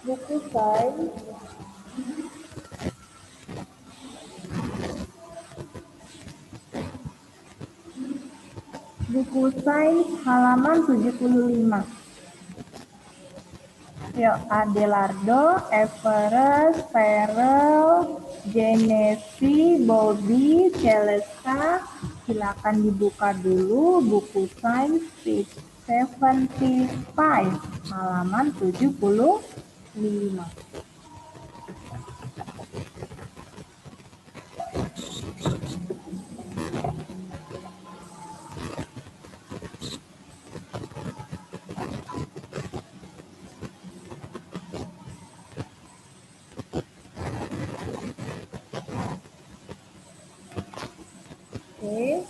Buku sains. Buku sains halaman 75. Yuk, Adelardo, Everest, Farel, Genesi, Bobby, Celesta. Silakan dibuka dulu buku sains page 75 halaman 75. Oke.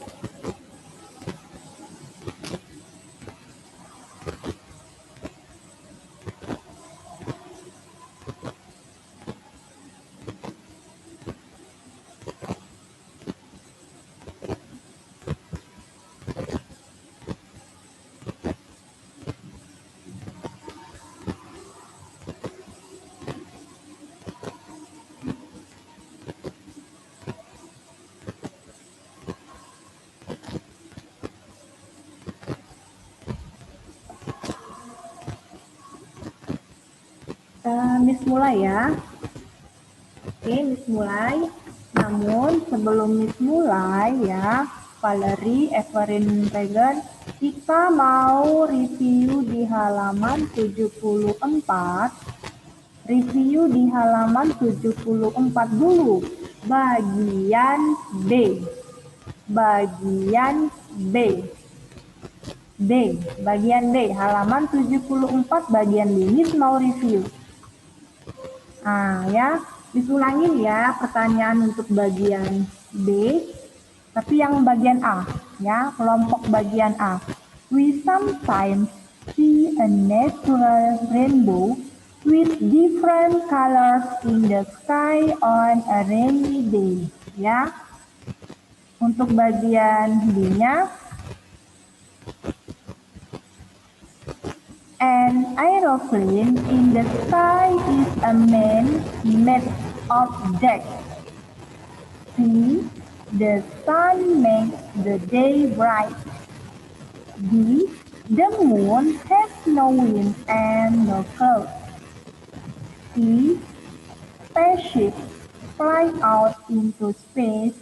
Miss mulai ya. Oke, Miss mulai. Namun sebelum Miss mulai ya, Valerie, Everin, Regan, kita mau review di halaman 74. Review di halaman 74 dulu. Bagian B. Bagian B. Bagian D, halaman 74 bagian D. Miss mau review. Nah, ya, diulangin ya pertanyaan untuk bagian B, tapi yang bagian A, ya, kelompok bagian A. We sometimes see a natural rainbow with different colors in the sky on a rainy day, ya. Untuk bagian B-nya, an aeroplane in the sky is a man-made object. C. The sun makes the day bright. D. The moon has no wind and no clouds. E. Spaceships fly out into space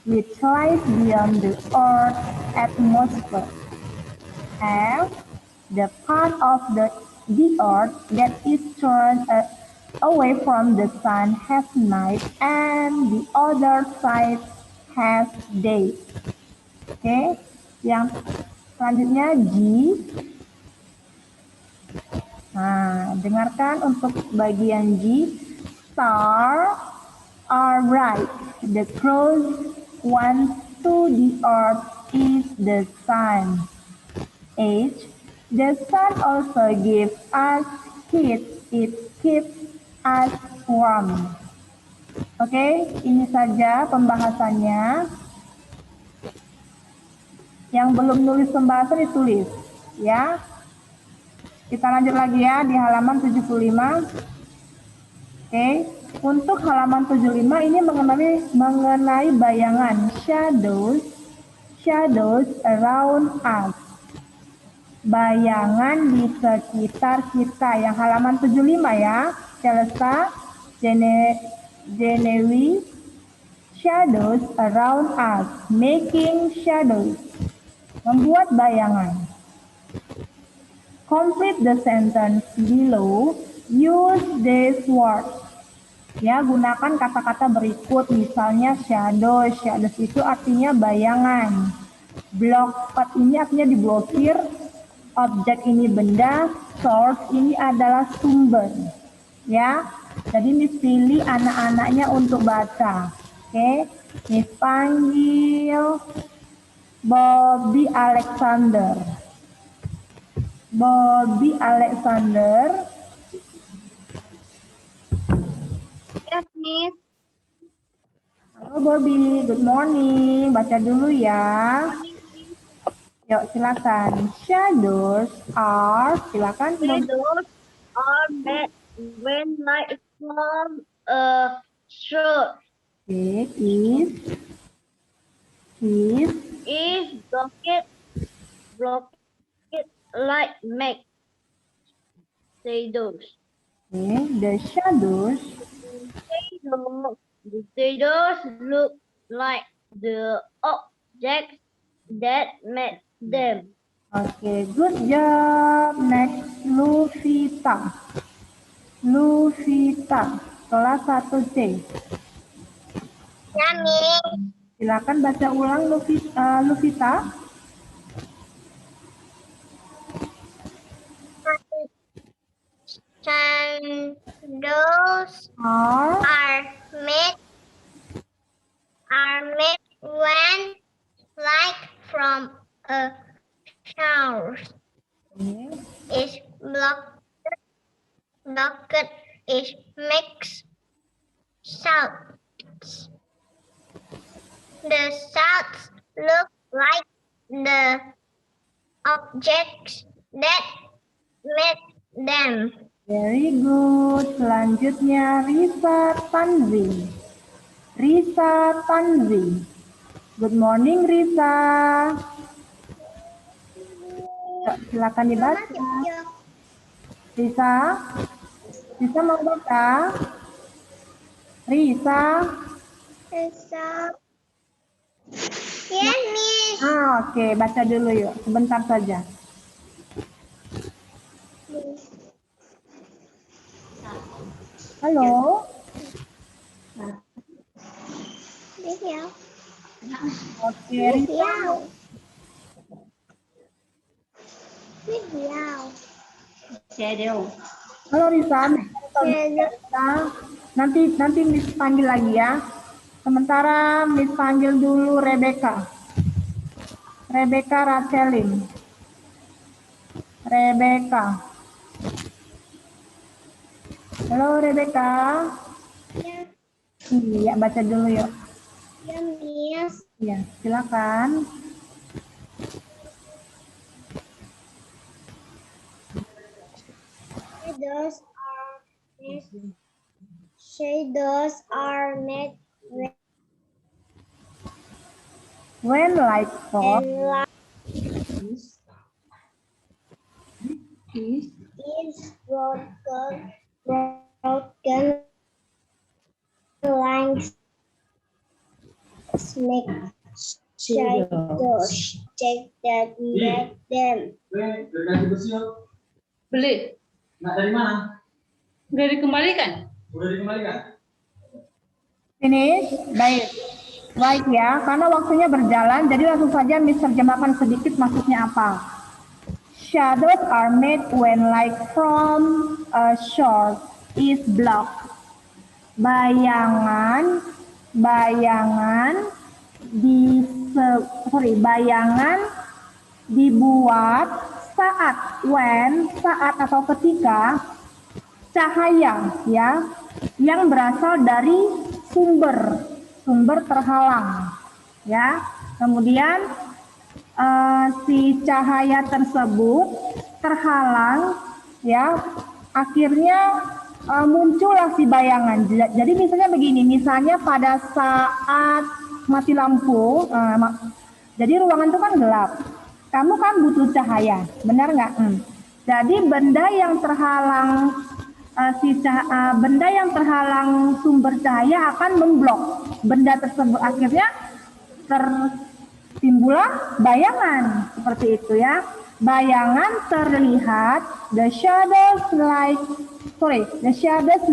which lies beyond the Earth's atmosphere. F. The part of the Earth that is turned away from the sun has night and the other side has day. Oke, yang selanjutnya G. Nah, dengarkan untuk bagian G. Stars are bright. The closest one to the earth is the sun. H. The sun also gives us heat. It keeps us warm. Oke, ini saja pembahasannya. Yang belum nulis pembahasan ditulis, ya. Kita lanjut lagi ya di halaman 75. Oke, untuk halaman 75 ini mengenai bayangan shadows around us. Bayangan di sekitar kita, yang halaman 75 ya. Celesta, Genevieve, shadows around us, making shadows, membuat bayangan. Complete the sentence below, use these words. Ya, gunakan kata-kata berikut, misalnya shadows itu artinya bayangan. Block ini artinya diblokir. Objek ini benda, source ini adalah sumber, ya. Jadi Miss pilih anak-anaknya untuk baca. Oke, Miss panggil Bobby Alexander. Bobby Alexander. Yes, Miss. Halo Bobby, good morning. Baca dulu ya. Yuk, silakan. Shadows are, silakan. Shadows are when light from a source Okay, is blocked light make shadows. okay, the shadows. The shadows look like the objects that made them. Okay, good job. Next, Luvita. Luvita, kelas 1C. Ya, Miss. Silakan baca ulang Luvita. Shadows Are are made when light from a source okay. is blocked it makes sounds. The sounds look like the objects that made them. Very good. Selanjutnya Risa Tanzi. Risa Tanzi. Good morning Risa. Silakan dibaca. Risa. Risa mau baca? Risa. Ya, Miss. Oke, baca dulu yuk. Sebentar saja. Halo. Oke, Risa. Halo Risa. Nanti Miss panggil lagi ya. Sementara Miss panggil dulu Rebecca. Rebecca Rachelin. Rebecca. Halo Rebecca. Iya, baca dulu yuk. Ya, Miss. Iya, silakan. Shadows are made When light falls, when light is broken lines make shadows that make them. Beli. Nah, dari mana? Udah dikembalikan? Udah dikembalikan? finish, baik ya, karena waktunya berjalan, jadi langsung saja Miss terjemahkan sedikit maksudnya apa. Shadows are made when light from a source is blocked. Bayangan dibuat saat atau ketika cahaya ya yang berasal dari sumber terhalang ya. Kemudian si cahaya tersebut terhalang ya, akhirnya muncullah si bayangan. Jadi misalnya begini, misalnya pada saat mati lampu, jadi ruangan itu kan gelap, kamu kan butuh cahaya, benar nggak? Jadi benda yang terhalang benda yang terhalang sumber cahaya akan memblok benda tersebut, akhirnya timbullah bayangan seperti itu ya. Bayangan terlihat, the shadows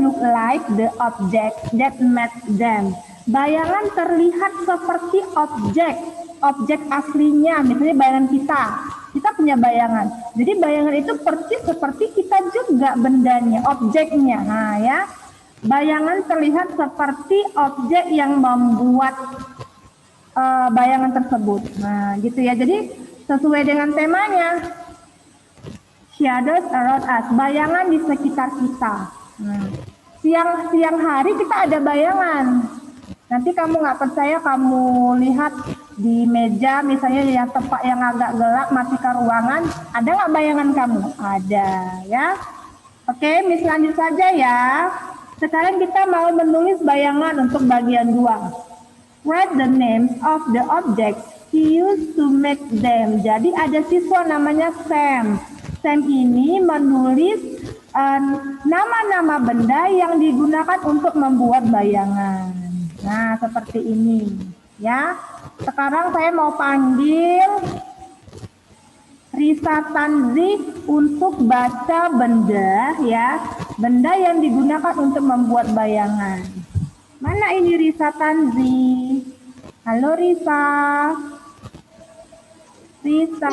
look like the object that made them. Bayangan terlihat seperti objek aslinya, misalnya bayangan kita punya bayangan. Jadi bayangan itu persis seperti kita juga bendanya, objeknya. Nah ya, bayangan terlihat seperti objek yang membuat bayangan tersebut. Nah, gitu ya. Jadi sesuai dengan temanya, shadows around us, bayangan di sekitar kita. Nah, siang hari kita ada bayangan. Nanti kamu nggak percaya, kamu lihat di meja misalnya yang tempat yang agak gelap, matikan ruangan, ada nggak bayangan kamu? Ada ya. Oke, Miss lanjut saja ya. Sekarang kita mau menulis bayangan untuk bagian 2. Write the names of the objects he used to make them. Jadi ada siswa namanya Sam. Sam ini menulis nama-nama benda yang digunakan untuk membuat bayangan. Nah, seperti ini. Ya. Sekarang saya mau panggil Risa Tanzi untuk baca benda ya, benda yang digunakan untuk membuat bayangan. Mana ini Risa Tanzi? Halo Risa. Risa.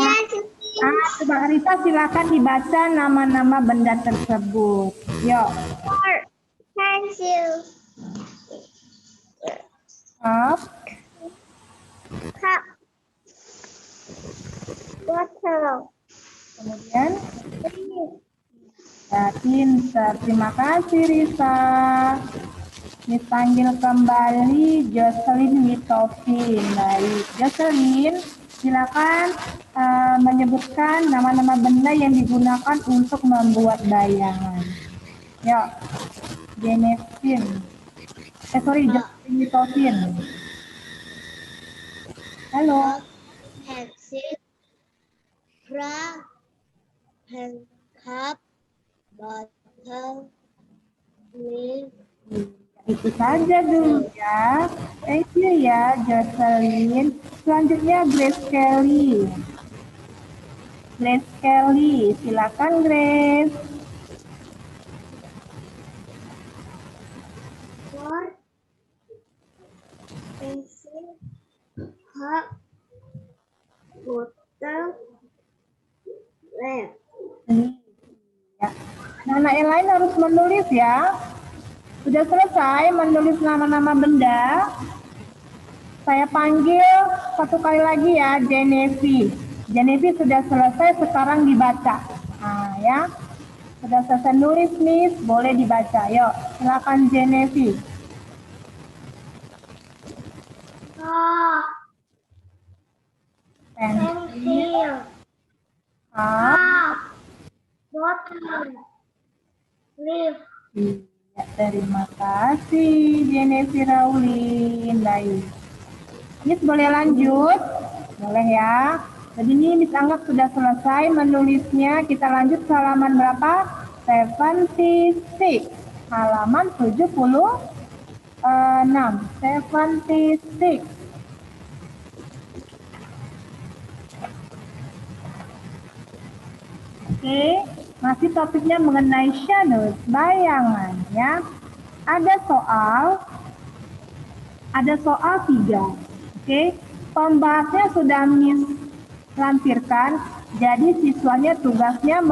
Coba Risa silakan dibaca nama-nama benda tersebut. Yuk. Pencil. Cup, Cup. Bottle. kemudian ya, pintar. Terima kasih Risa. Dipanggil kembali Jocelyn Mitofin. Baik, Jocelyn, silakan menyebutkan nama-nama benda yang digunakan untuk membuat bayangan. Ya, Jenevin. Jocelyn Mitofin. Halo. Pencil. Bra. Pen. Cup. Bottle. Leaf. Itu saja dulu ya. Thank you ya, Jocelyn. Selanjutnya Grace Kelly. Grace Kelly, silakan Grace. Board. Pencil. Cup. Bottle. Leaf. Ya. Anak-anak yang lain harus menulis ya. Sudah selesai menulis nama-nama benda. Saya panggil satu kali lagi ya, Genevi. Genevi sudah selesai, sekarang dibaca. Nah ya, sudah selesai nulis Miss, boleh dibaca. Yuk, silakan Genevi. Pensil, Pencil. cup. Bottle. Leaf. Ya, terima kasih Genevi Raulin. Baik. Miss boleh lanjut? Boleh ya. Jadi ini Miss anggap sudah selesai menulisnya. Kita lanjut ke halaman berapa? 76. Halaman 76. 76. Oke, masih topiknya mengenai shadows, bayangan ya. Ada soal 3. Oke, pembahasnya sudah Miss lampirkan, jadi siswanya tugasnya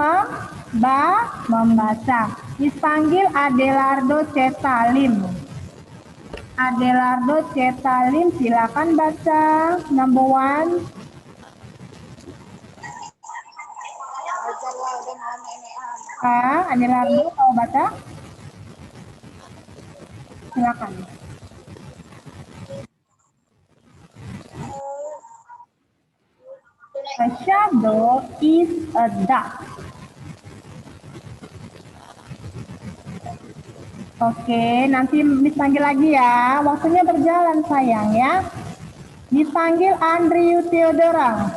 membaca. Miss panggil Adelardo Cetalim. Adelardo Cetalim, silakan baca number 1. Adelardo mau baca? Silakan. A shadow is a duck. Oke, nanti Miss panggil lagi ya. Waktunya berjalan sayang ya. Miss panggil Andrew Theodora.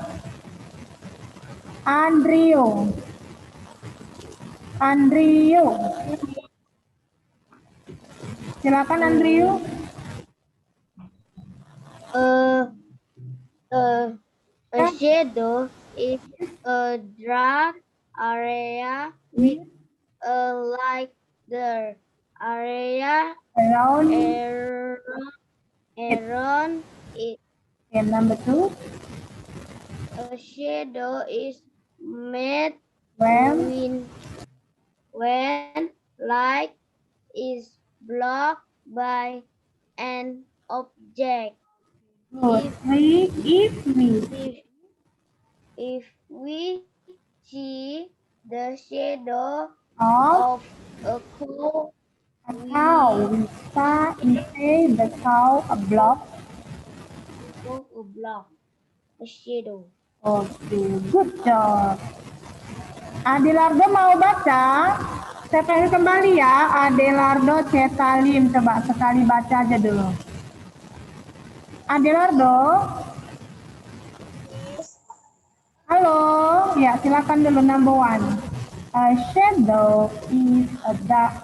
Andrew. Silakan Andrew. A shadow is a dark area with a light the area Around around it. and number 2. A shadow is made When when light is blocked by an object. good. If we see the shadow Of of a cow, a cow, we say the cow a block. a shadow. Oke, good job. Adelardo mau baca? Saya pengen kembali ya, Adelardo Cetalim. Coba sekali baca aja dulu. Adelardo, halo, ya silakan dulu number one. A shadow is a dark.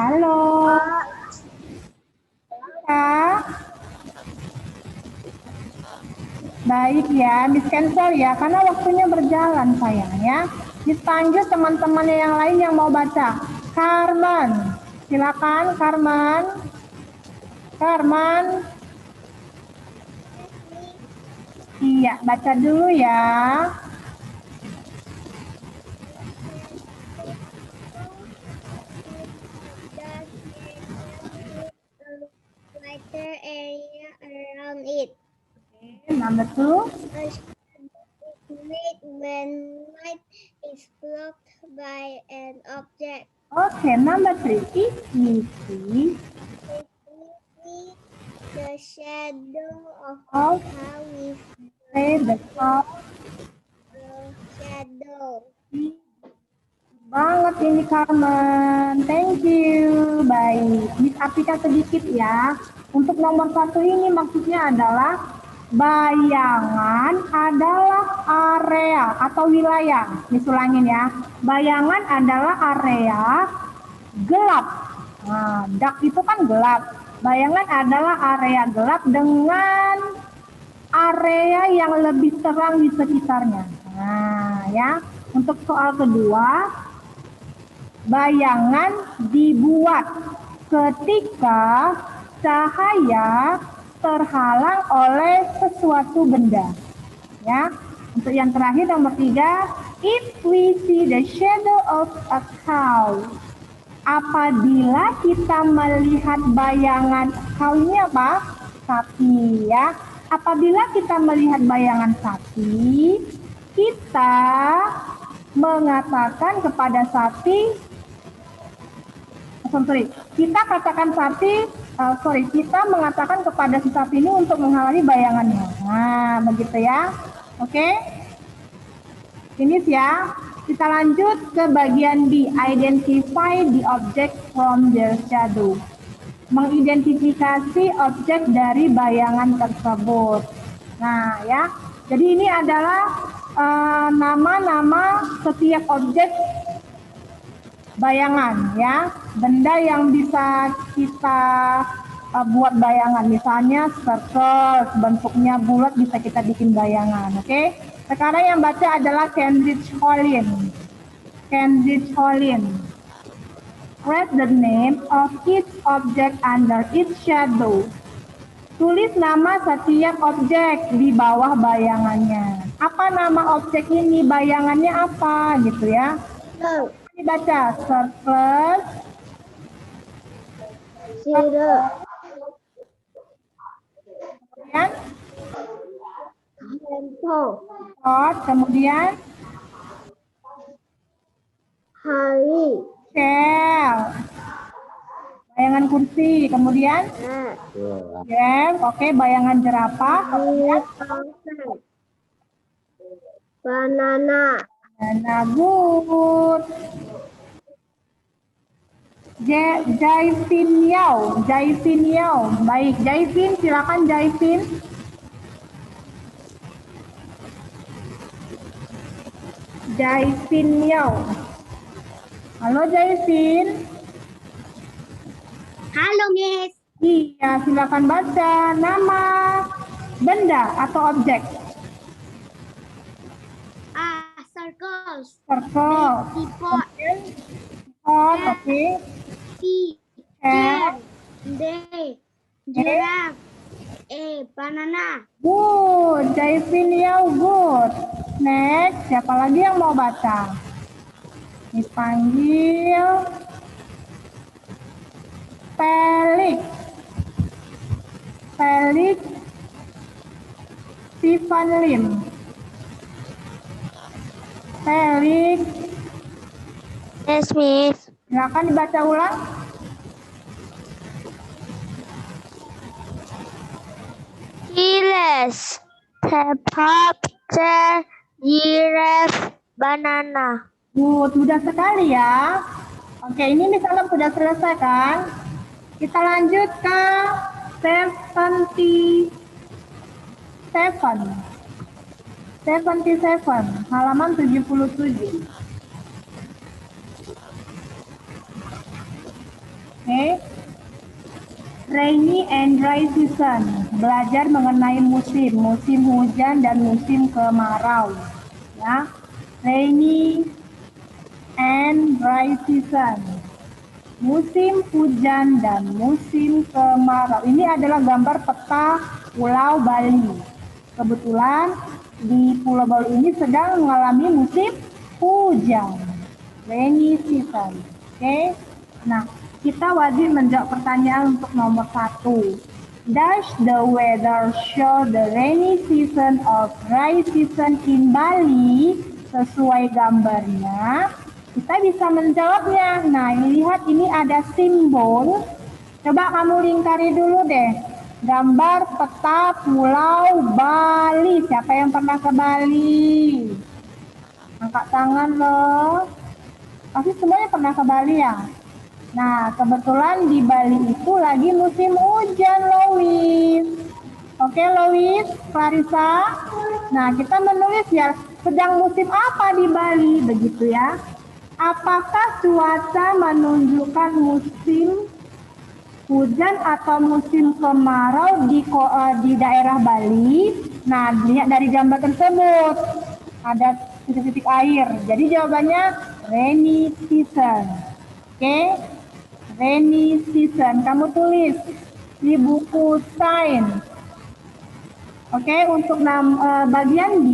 Halo, Kak. Baik ya, Miss cancel ya, karena waktunya berjalan sayang ya. Miss panggil teman-temannya yang lain yang mau baca. Carmen, silakan Carmen. Carmen. Iya, baca dulu ya. Lighter area around it. Number two. A shadow is made when light is blocked by an object. Okay, number three. If we see If we see the shadow of Oh. a car, we say the top the shadow. banget ini Carmen. Thank you. Baik, Miss Apika sedikit ya. Untuk nomor satu ini maksudnya adalah bayangan adalah area atau wilayah. Miss ulangin ya. Bayangan adalah area gelap. Nah, dark itu kan gelap. Bayangan adalah area gelap dengan area yang lebih terang di sekitarnya. Nah, ya. Untuk soal kedua, bayangan dibuat ketika cahaya terhalang oleh sesuatu benda. Ya. Untuk yang terakhir nomor 3, if we see the shadow of a cow. Apabila kita melihat bayangan cow ini apa? Sapi ya. Apabila kita melihat bayangan sapi, kita mengatakan kepada sapi, kita mengatakan kepada si sapi ini untuk menghalangi bayangannya. Nah, begitu ya. Oke. Ini ya. Kita lanjut ke bagian B, identify the object from their shadow. Mengidentifikasi objek dari bayangan tersebut. Nah, ya. Jadi ini adalah nama-nama setiap objek bayangan ya, benda yang bisa kita buat bayangan. Misalnya circle, bentuknya bulat bisa kita bikin bayangan. Oke. Sekarang yang baca adalah Cambridge Holin. Cambridge Holin. Write the name of each object under its shadow. Tulis nama setiap objek di bawah bayangannya. Apa nama objek ini? Bayangannya apa gitu ya? No. Dibaca surplus, Zero. kemudian Handphone. pot, kemudian Hari. shell, bayangan kursi, kemudian jam, oke, bayangan jerapah, kemudian Banana. good. Jaifin Yao. Baik, Jaifin, silakan Jaifin. Jaifin Yao. Halo Jaifin. Halo, Miss. Iya, silakan baca nama benda atau objek. Circles. Circle. Teapot. Pot, oke. T. Chair. D. Giraffe. Banana. Good, Jaifin Yao, good. Next, siapa lagi yang mau baca? Dipanggil Felix. Felix Stephen Lim. Felix, Yes, Miss. silakan dibaca ulang. Keyless. Helicopter Giraffe, banana. Good, mudah sekali ya. Oke, ini misalnya sudah selesai kan? Kita lanjut ke 77, halaman 77. Oke. Rainy and dry season. Belajar mengenai musim hujan dan musim kemarau. Ya. Rainy and dry season. Musim hujan dan musim kemarau. Ini adalah gambar peta Pulau Bali. Kebetulan di Pulau Bali ini sedang mengalami musim hujan. Rainy season. Oke. Nah, kita wajib menjawab pertanyaan untuk nomor 1. Does the weather show the rainy season or dry season in Bali? Sesuai gambarnya, kita bisa menjawabnya. Nah, lihat ini ada simbol. Coba kamu lingkari dulu deh. Gambar peta Pulau Bali. Siapa yang pernah ke Bali? Angkat tangan loh. Pasti semuanya pernah ke Bali ya? Nah, kebetulan di Bali itu lagi musim hujan, Lois. Oke, Lois, Clarissa. Nah, kita menulis ya, sedang musim apa di Bali, begitu ya. Apakah cuaca menunjukkan musim hujan atau musim kemarau di daerah Bali? Nah, lihat dari gambar tersebut. Ada titik-titik air. Jadi jawabannya rainy season. Oke. Rainy season. Kamu tulis di buku sains. Oke, untuk bagian B,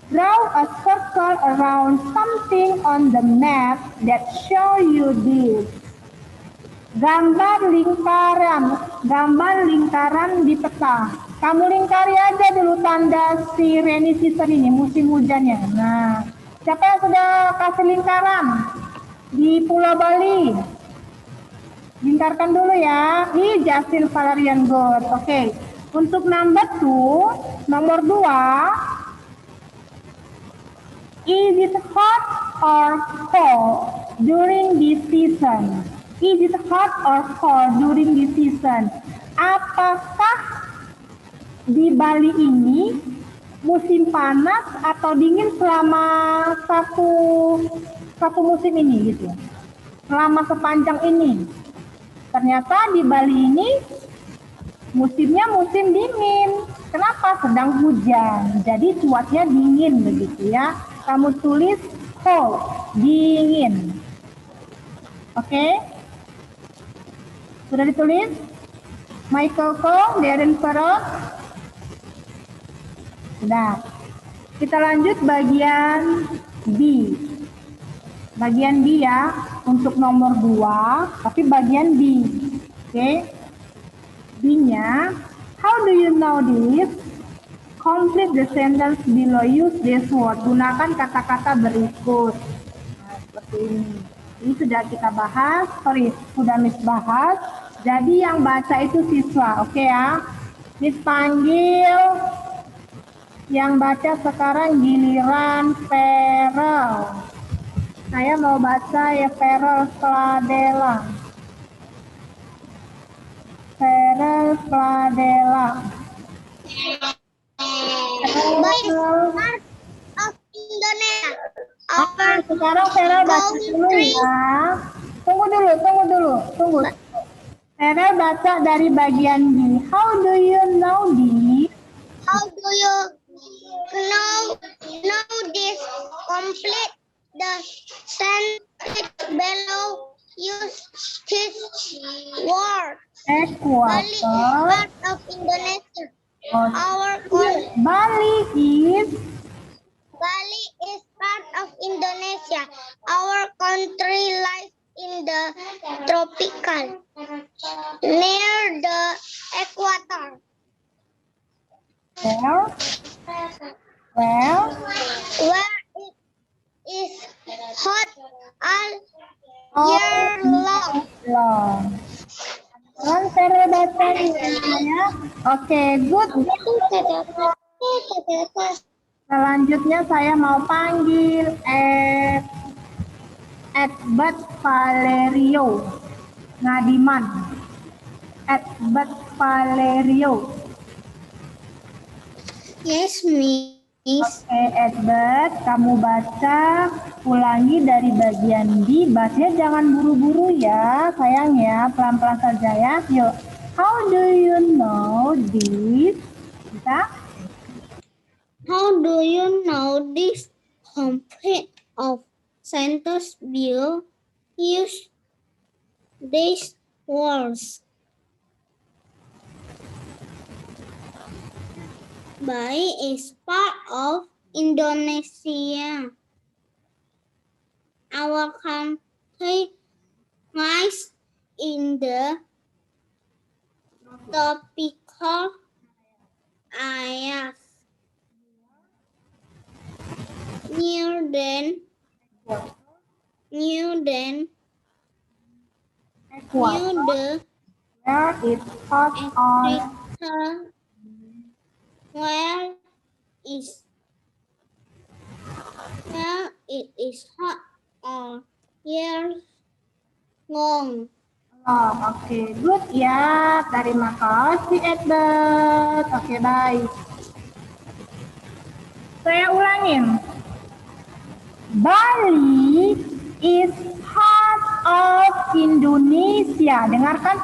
draw a circle around something on the map that show you this. Gambar lingkaran di peta. Kamu lingkari aja dulu tanda si rainy season ini, musim hujannya. Nah, siapa yang sudah kasih lingkaran di Pulau Bali? Lingkarkan dulu ya. Jasil Valerian, good. Oke. Untuk nomor 2. Is it hot or cold during this season? Is it hot or cold during this season? Apakah di Bali ini musim panas atau dingin selama satu musim ini gitu? Selama sepanjang ini. Ternyata di Bali ini musimnya musim dingin. Kenapa? Sedang hujan. Jadi cuacanya dingin begitu ya. Kamu tulis cold, dingin. Oke? Sudah ditulis? Michael Ko, Darren Farrell. Sudah. Kita lanjut bagian B. Bagian B ya, untuk nomor 2, tapi bagian B. Oke? B-nya, how do you know this? Complete the sentence below, use this word. Gunakan kata-kata berikut. Nah, seperti ini. Ini sudah kita bahas, sudah Miss bahas. Jadi yang baca itu siswa, oke ya? Miss panggil. Yang baca sekarang giliran Ferel. Saya mau baca ya Ferel Pladela. Ferel Pladela. Part of Indonesia. Sekarang Ferel baca dulu ya. Tunggu dulu. Ferel baca dari bagian B. How do you know this? How do you know this? Complete the sentence below. Use this word. Bali is part of Indonesia. Bali is part of Indonesia. Our country lies in the tropical, near the equator. Where it is hot all year long. Sekarang Ferel baca ya. Oke, good. Selanjutnya saya mau panggil Edbert Valerio Ngadiman. Edbert Valerio. Yes, Miss. Oke, Edbert, kamu baca, ulangi dari bagian B. Bacanya jangan buru-buru ya, sayang ya, pelan-pelan saja ya. Yuk, how do you know this? Bisa? How do you know this complete of sentence will use these words? Bali is part of Indonesia. Our country lies in the tropical areas near the Equator, where it's hot on equator, where it is hot all year long. Oh, oke, good ya. Terima kasih, Edbert. Oke, baik. Saya ulangin. Bali is part of Indonesia. Dengarkan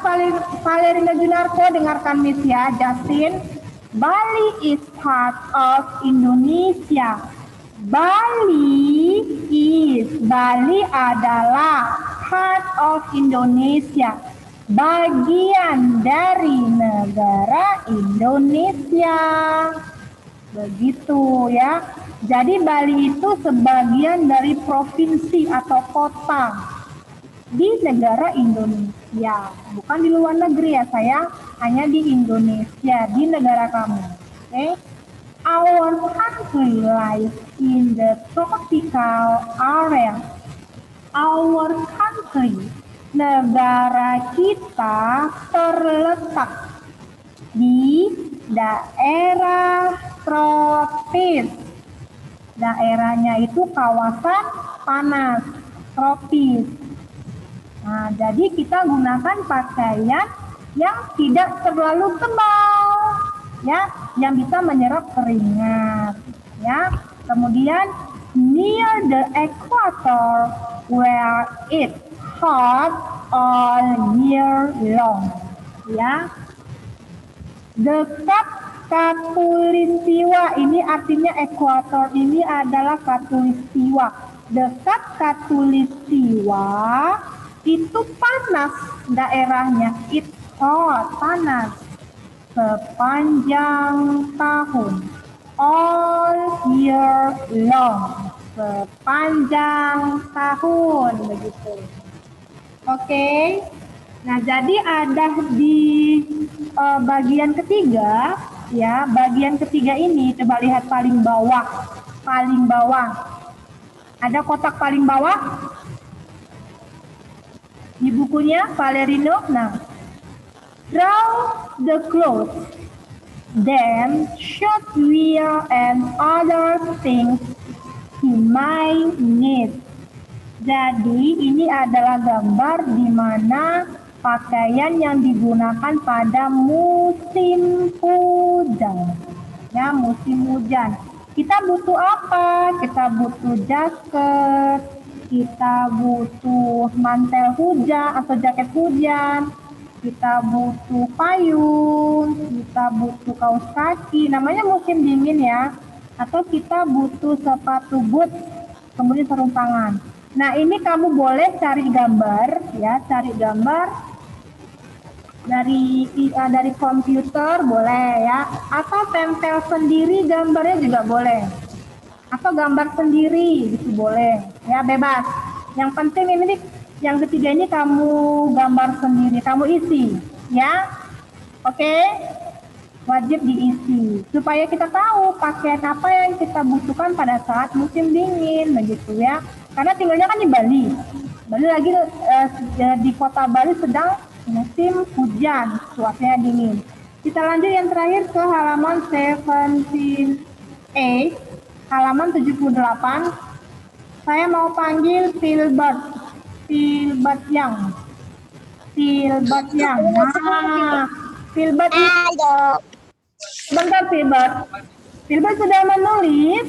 Valerina Junarko, dengarkan Miss ya, Justin. Bali is part of Indonesia. Bali adalah part of Indonesia, bagian dari negara Indonesia. Begitu ya. Jadi Bali itu sebagian dari provinsi atau kota di negara Indonesia, bukan di luar negeri ya sayang, hanya di Indonesia, di negara kamu. Oke. Our country lies in the tropical area. Our country, negara kita terletak di daerah tropis. Daerahnya itu kawasan panas, tropis. Nah, jadi kita gunakan pakaian yang tidak terlalu tebal, ya, yang bisa menyerap keringat, ya. Kemudian near the equator where it's hot all year long, ya. Dekat Katulistiwa, ini artinya ekuator ini adalah Katulistiwa. Dekat Katulistiwa itu panas daerahnya, it's hot, panas sepanjang tahun, all year long, sepanjang tahun, begitu. Oke. Nah, jadi ada di bagian ketiga, ya, bagian ketiga ini coba lihat paling bawah, ada kotak paling bawah di bukunya Valerino. Nah, draw the clothes, then should wear and other things he might need. Jadi ini adalah gambar di mana pakaian yang digunakan pada musim hujan. Ya, musim hujan. Kita butuh apa? Kita butuh jaket, kita butuh mantel hujan atau jaket hujan, kita butuh payung, kita butuh kaos kaki, namanya musim dingin ya. Atau kita butuh sepatu boot, kemudian sarung tangan. Nah, ini kamu boleh cari gambar ya, cari gambar dari komputer boleh ya, atau tempel sendiri gambarnya juga boleh, atau gambar sendiri itu boleh ya, bebas. Yang penting ini yang ketiga ini kamu gambar sendiri, kamu isi ya. Oke, wajib diisi supaya kita tahu pakaian apa yang kita butuhkan pada saat musim dingin, begitu ya. Karena tinggalnya kan di Bali. Bali lagi di kota Bali sedang musim hujan, cuacanya dingin. Kita lanjut yang terakhir ke halaman 17A. halaman 78. Saya mau panggil Filbert. Filbert yang. Filbert yang. Nah, Filbert ini. Bentar, Filbert. Filbert sudah menulis?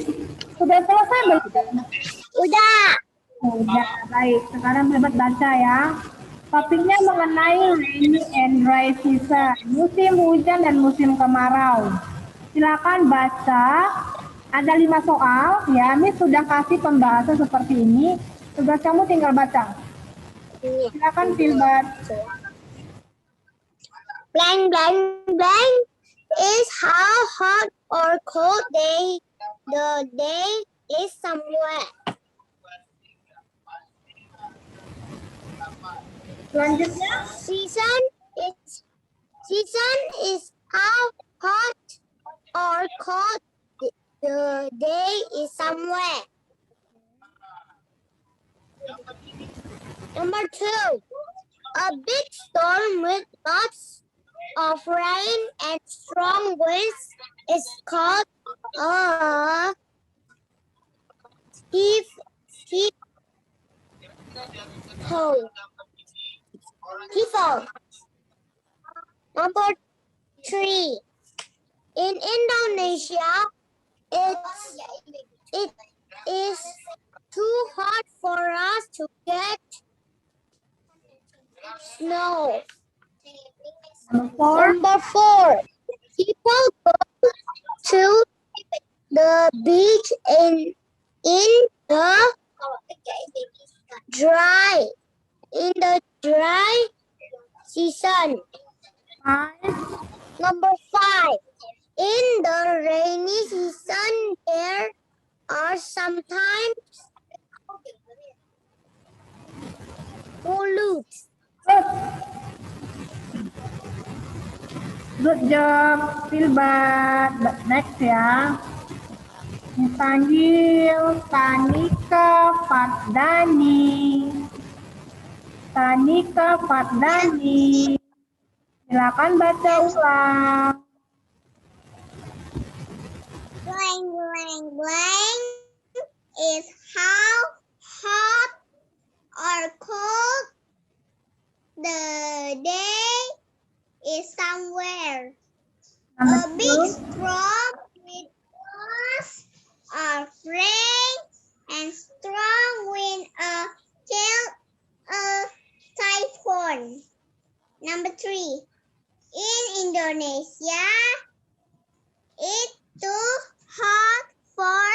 Sudah selesai belum? Udah. Udah, baik. Sekarang Filbert baca ya. Topiknya mengenai rainy and dry season, musim hujan dan musim kemarau. Silakan baca. Ada 5 soal, ya. Miss sudah kasih pembahasan seperti ini. Tugas kamu tinggal baca. Silakan Filbert. Blank, blank, blank is how hot or cold the day is somewhere. Selanjutnya, Season is how hot or cold the day is somewhere. Number 2, a big storm with lots of rain and strong winds is called a typhoon. Number 3, in Indonesia, it is too hot for us to get snow. Number 4, people go to the beach in the dry season. Number 5, in the rainy season, there are sometimes pollutes. good job, Filbert. Next ya. Dipanggil Tanika Fardani. Tanika Fardani. Silakan baca ulang. Blank, blank, blank is how hot or cold the day is somewhere. A big storm with lots of rain and strong wind a typhoon. Number 3, in Indonesia, it's too hot for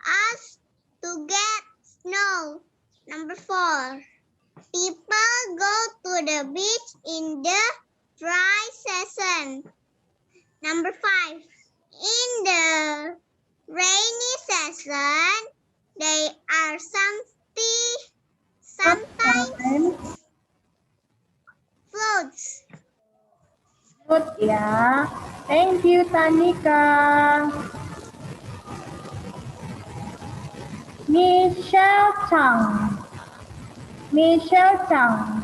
us to get snow. Number 4, people go to the beach in the dry season. Number 5, in the rainy season, they are sometimes floods. Good ya. Thank you, Tanika. Michelle Chang. Michelle Chang.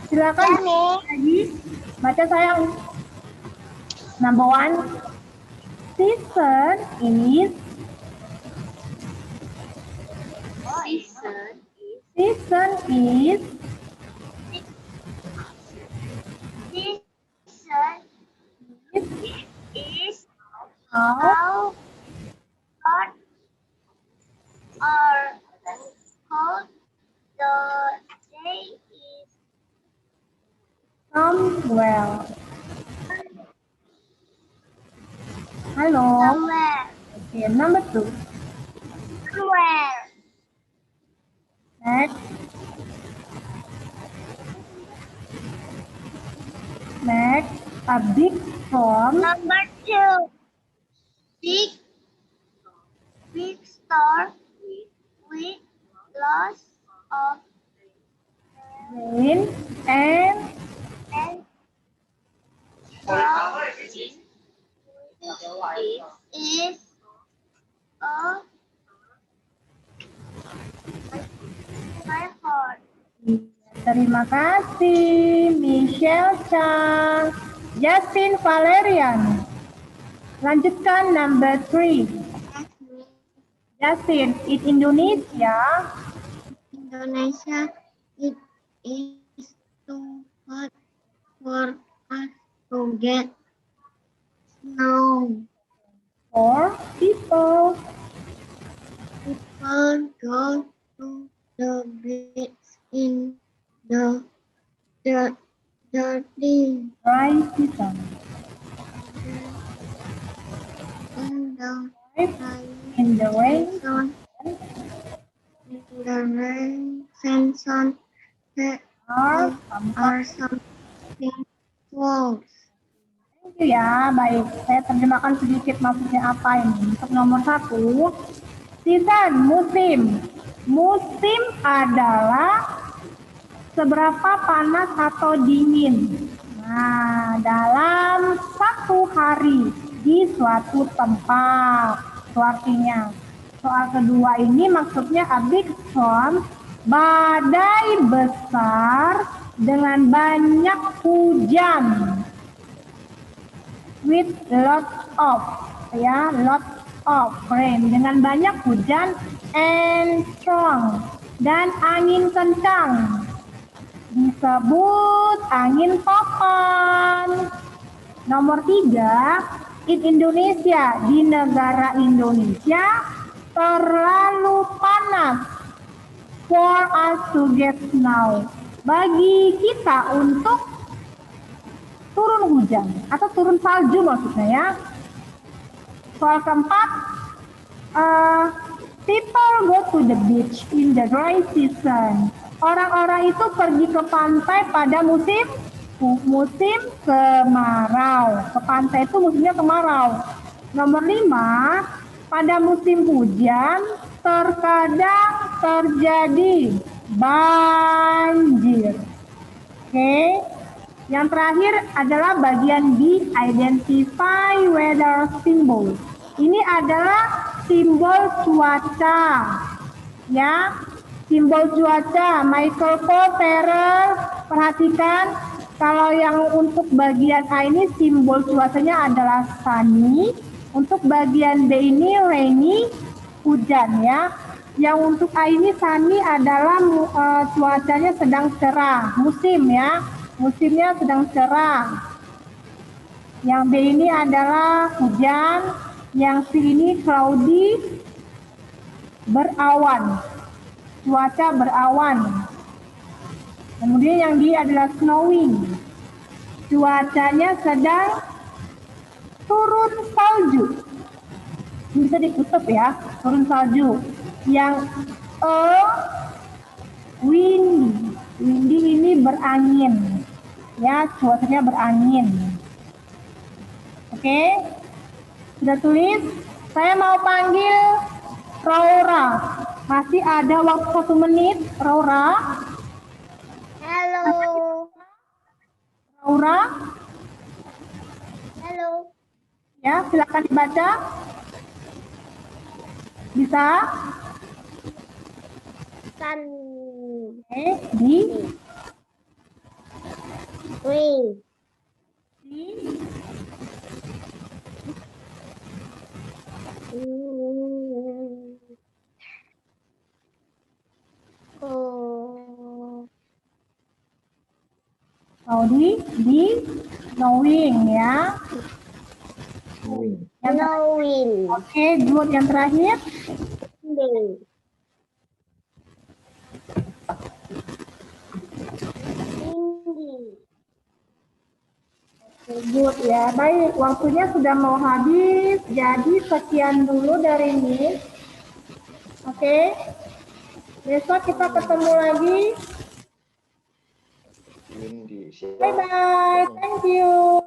Silakan lagi. Baca sayang. Number 1. Season is how hot or cold the day is somewhere. Halo. somewhere. Okay, number 2. Somewhere. Next. A big storm. Number 2, big storm with lots of Rain and is a typhoon. terima kasih Michelle Chang. Justin Valerian. Lanjutkan number 3. Yasin, in Indonesia, Indonesia, it is too hot for us to get snow. for people, People go to the beach in the dirty dry season. in the In the rain, season. In the rain season, there are are something walls. Thank you ya. Baik, saya terjemahkan sedikit maksudnya apa ini. Untuk nomor 1, season, musim. Musim adalah seberapa panas atau dingin. Nah, dalam satu hari di suatu tempat. Itu artinya. Soal kedua ini maksudnya a big storm, badai besar dengan banyak hujan. With lots of, ya, lots of rain, dengan banyak hujan, and strong, dan angin kencang, disebut angin topan. Nomor 3, in Indonesia, di negara Indonesia terlalu panas for us to get snow, bagi kita untuk turun hujan atau turun salju maksudnya ya. Soal keempat, people go to the beach in the dry season. Orang-orang itu pergi ke pantai pada musim kemarau. Ke pantai itu musimnya kemarau. Nomor 5, pada musim hujan terkadang terjadi banjir. Oke. Yang terakhir adalah bagian B, identify weather symbol. Ini adalah simbol cuaca. Ya, simbol cuaca. Michael Ferrer, perhatikan kalau yang untuk bagian A ini simbol cuacanya adalah sunny. Untuk bagian B ini rainy, hujan ya. Yang untuk A ini sunny adalah cuacanya sedang cerah, musim ya. Musimnya sedang cerah. Yang B ini adalah hujan. Yang C ini cloudy, berawan. Cuaca berawan. Kemudian yang D adalah snowing. Cuacanya sedang turun salju. Ini bisa ditutup ya, turun salju. Yang E, windy. Windy ini berangin. Ya, cuacanya berangin. Oke, sudah tulis? Saya mau panggil Raura. Masih ada waktu 1 menit, Raura. Hello. Raura, Hello. ya silakan dibaca. Bisa? Sun. Oke, di Rain. Oh. Oh, di knowing ya. Knowing. Oke, good. Yang terakhir, Day. good ya. Baik, waktunya sudah mau habis. Jadi sekian dulu dari ini. Oke. Besok kita ketemu lagi. Bye bye. Thank you.